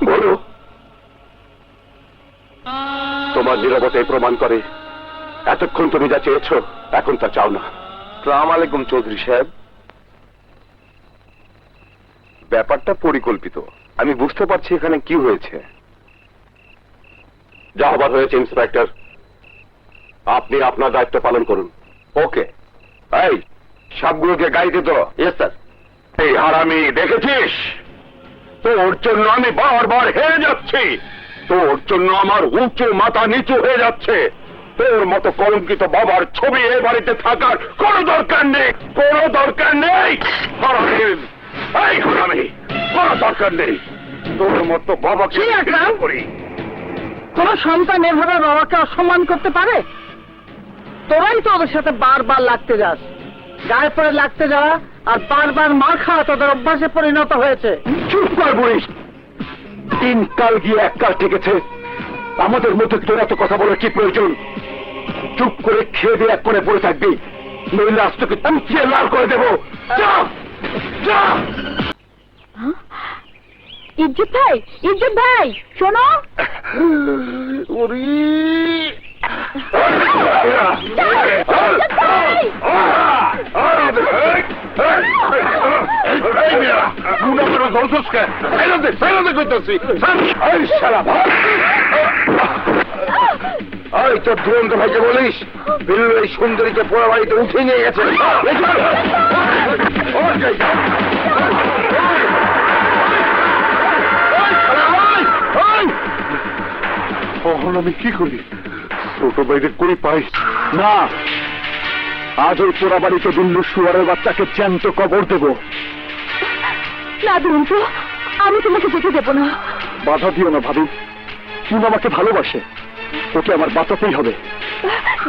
বলো। তোমার নীরবতাই প্রমাণ করে এতক্ষণ তুমি যা চেয়েছ এখন তা চাও না। আসসালামু আলাইকুম চৌধুরী সাহেব। ব্যাপারটা পরিকল্পিত, আমি বুঝতে পারছি এখানে কি হয়েছে। যা হবার হয়েছে ইন্সপেক্টর, আপনি আপনার দায়িত্ব পালন করুন। ওকে, এই সবগুলোকে গাড়িতে তো। Yes sir. এই হারামি দেখেছিস, তোর জন্য আমি বারবার হেরে যাচ্ছি, তোর জন্য আমার উঁচু মাথা নিচু হয়ে যাচ্ছে। তোর মতো কলঙ্কিত বাবার ছবি এ বাড়িতে থাকার কোনো দরকার নেই, কোনো দরকার নেই। হারামি, এই হারামি, কোনো দরকার নেই। তোর মতো বাবাকে কি আকরাম? করি। কোন সন্তান এভাবে বাবাকে অসম্মান করতে পারে? তোরাই তো ওদের সাথে বারবার লাগতে যাস। গায়ে পরে লাগতে যাওয়া আর বারবার মার খাওয়া তোদের অভ্যাসে পরিণত হয়েছে। চুপ কর বুড়িস, তিন কাল গিয়ে এক কাল ঠেকেছে। আমাদের মধ্যে তোর এত কথা বলে কি প্রয়োজন? চুপ করে খেয়ে দিয়ে এক করে পড়ে থাকবি, নইলে আজ তোকে উঁচিয়ে লাল করে দেবো। যা যা। ইজ্জত ভাই, ইজ্জত ভাই শোনো। তোর দুরন্ত ভাইকে বলিস বিল্লু এই সুন্দরীকে পোড়া বাড়িতে উঠে নিয়ে গেছে। তখন আমি কি করি? ছোট বাইরে করি পাই না, আজ ওই পোড়া বাড়িতে বিল্লু শুয়ারের বাচ্চাকে জ্যান্ত কবর দেব। না দুরন্ত, আমি তোমাকে যেতে দেবো না। বাধা দিও না ভাবি, তুমি আমাকে ভালোবাসে, ওকে আমার বাঁচাতেই হবে।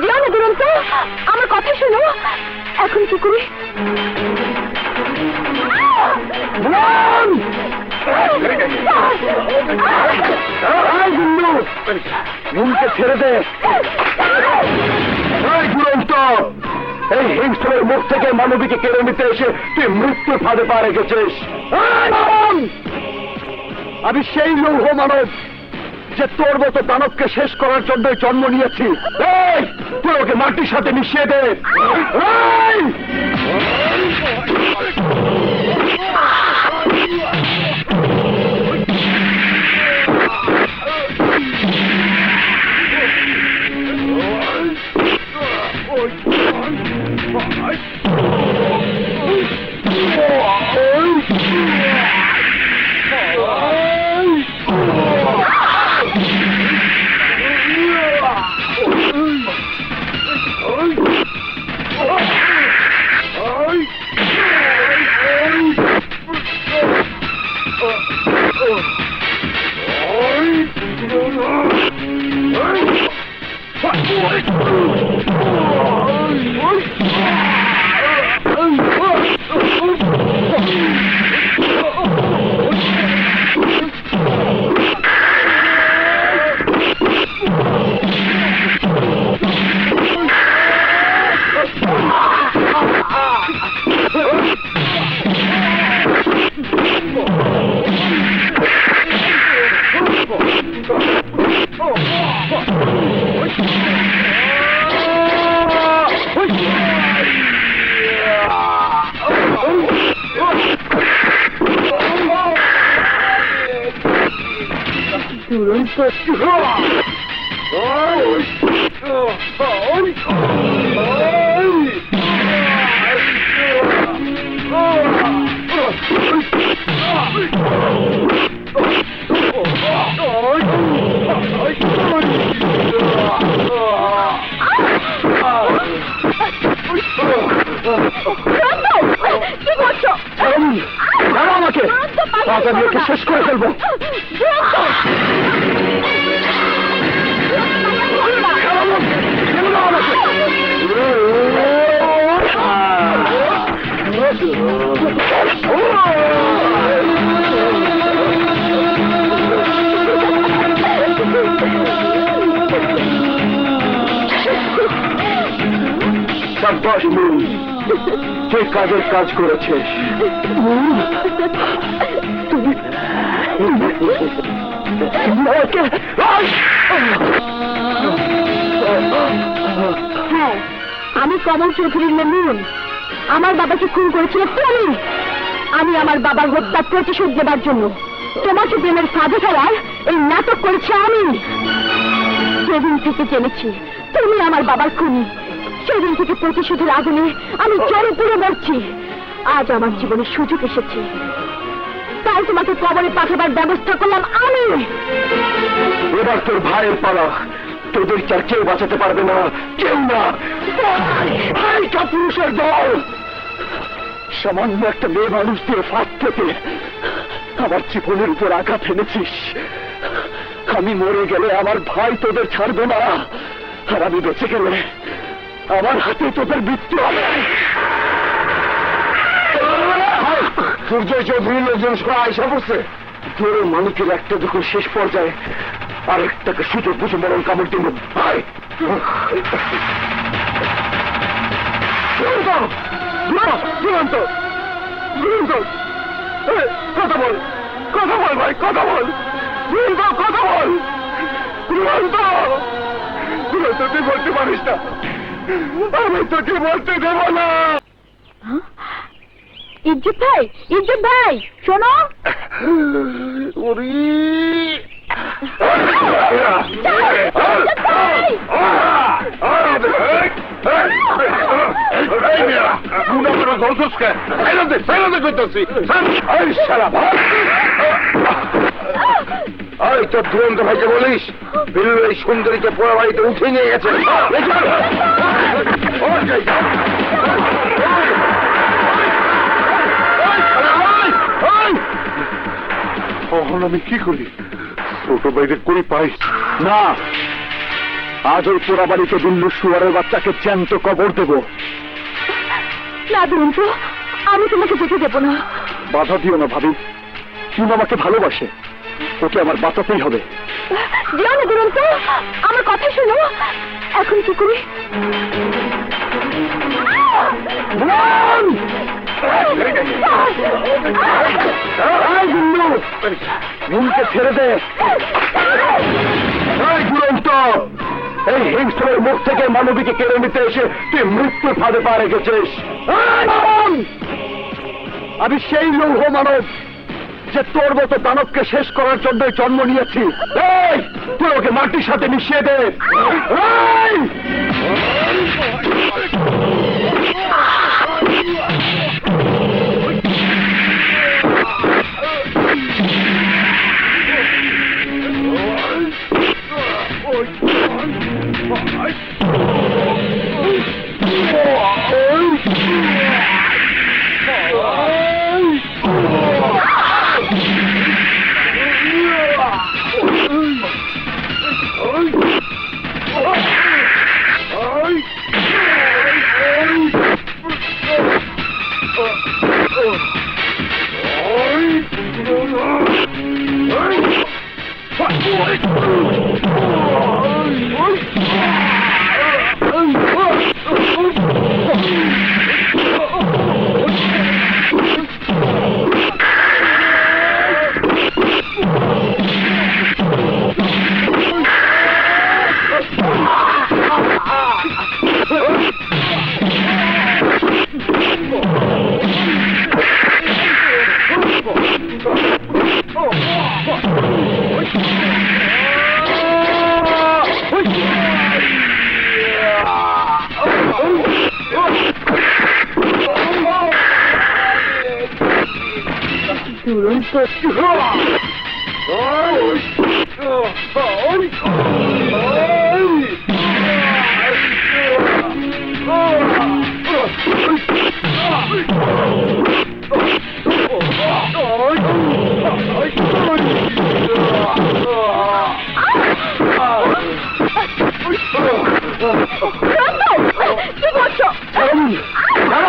যেও না দুরন্ত, আমার কথা শোনো। এখন কি করি? নুনকে ছেড়ে দে। দুরন্ত, এই হিংস্রের মুখ থেকে মানবীকে কেড়ে নিতে এসে তুই মৃত্যুর ফাঁদে পা রেখেছিস। আমি সেই লৌহ মানব যে তোর মতো দানবকে শেষ করার জন্যই জন্ম নিয়েছি। এই, তুই ওকে মাটির সাথে মিশিয়ে দে। এই! কি করছো? আমাকে আমি ওকে শেষ করে ফেলবো। সাব্বাস মুন, তুই কাজের কাজ করেছিস। হ্যাঁ, আমি কমল চৌধুরীর মেয়ে। আমার বাবাকে খুন করেছিল তুমি। আমি আমার বাবার হত্যার প্রতিশোধ দেবার জন্য তোমাকে প্রেমের ফাঁদে ফেলার এই নাটক করেছি আমি। সেদিন থেকে জেনেছি তুমি আমার বাবার খুনি। সেদিন থেকে প্রতিশোধের আগুনে আমি জল পুড়ে মরছি। আজ আমার জীবনে সুযোগ এসেছে, তাই তোমাকে কবরে পাঠাবার ব্যবস্থা করলাম আমি। এবার তোর ভাইয়ের পালা, তোদের চার কেউ বাঁচাতে পারবে না, কেউ না। পুরুষের দল সামান্য একটা মেয়ে মানুষ দিয়ে ফাঁদ পেতে আমার জীবনের উপর আঘাত এনেছিস। আমি মরে গেলে আমার ভাই তোদের ছাড়বে না, আর আমি বেঁচে গেলে আমার হাতে তোদের মৃত্যু হবে। সূর্যয় চৌধুরী লোকজন সবাই আয়সা করছে। তোর মানুষের একটা যখন শেষ পর্যায়ে আরেকটাকে সুযোগ বুঝে মরণ কামড় দিব। কথা বল, কথা বল ভাই, কথা বল, কথা বল। তুই বলতে পারিস না, আমি তোকে বলতে দেব না। ইজ্জত ভাই, ইজ্জত ভাই, শোনো। তোর দুরন্ত ভাইকে বলিস বিল্লু এই সুন্দরীকে পোড়া বাড়িতে উঠে নিয়ে গেছে। তখন আমি কি করি? ছোট বাইরে করি পাই না। আজ ওই পোড়া বাড়িতে বিল্লু শুয়ারের বাচ্চাকে জ্যান্ত কবর দেব। না দুরন্ত, আমি তোমাকে যেতে দেবো না। বাধা দিও না ভাবি, তুমি আমাকে ভালোবাসে, ওকে আমার বাঁচাতেই হবে। যেও না দুরন্ত, আমার কথা শোনো। এখন কি করি? মিমকে ছেড়ে দে। এই দুরন্ত, এই হিংস্রের মুখ থেকে মানবীকে কেড়ে নিতে এসে তুই মৃত্যুর ফাঁদে পা রেখেছিস। আমি সেই লৌহ মানব যে তোর মতো দানবকে শেষ করার জন্যই জন্ম নিয়েছি। এই, তুই ওকে মাটির সাথে মিশিয়ে দে। এই!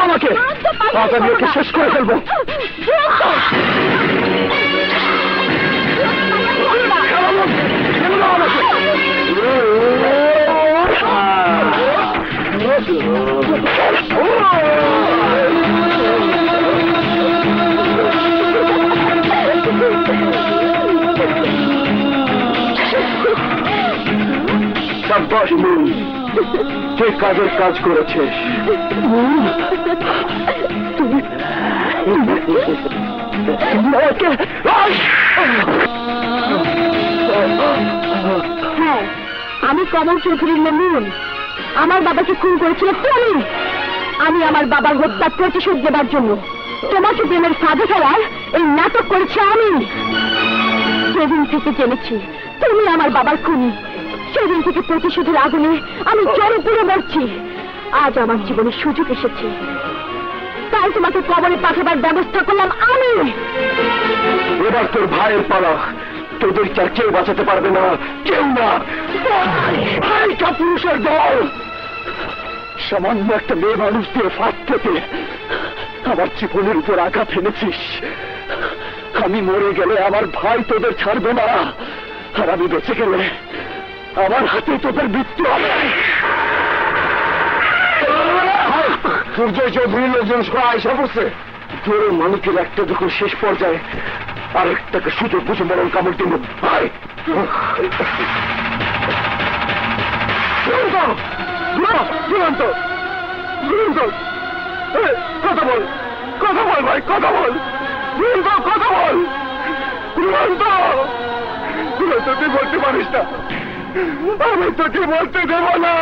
আমাকে আমি ওকে শেষ করে ফেলবো। সাব্বাস মুন, তুই কাজের কাজ করেছিস। হ্যাঁ, আমি কমল চৌধুরীর মুন। আমার বাবাকে খুন করেছিল তুমি। আমি আমার বাবার হত্যা প্রতিশোধ দেবার জন্য তোমাকে প্রেমের ফাঁদে ফেলার এই নাটক করেছি আমি। সেদিন থেকে জেনেছি তুমি আমার বাবার খুনি। সেদিন থেকে প্রতিশোধের আগুনে আমি জলে পুড়ে মরছি। আজ আমার জীবনে সুযোগ এসেছে, তাই তোমাকে কবরে পাঠাবার ব্যবস্থা করলাম আমি। এবার তোর ভাইয়ের পালা, তোদের চার কেউ বাঁচাতে পারবে না, কেউ না। পুরুষের দল সামান্য একটা মেয়ে মানুষ দিয়ে ফাঁদ থেকে আমার জীবনের উপর আঘাত এনেছিস। আমি মরে গেলে আমার ভাই তোদের ছাড়বে না, আর আমি বেঁচে গেলে আমার হাতে তোদের মৃত্যু হবে। সূর্য চৌধুরী লোকজন সবাই আইসা পড়ছে। তোর মানুষের একটা যখন শেষ পর্যায়ে আরেকটাকে সুযোগ বুঝে মরণ কামড় দিব। কথা বল, কথা বল ভাই, কথা বল, কথা বল। তুই বলতে পারিস না, আমি তোকে বলতে দেব না।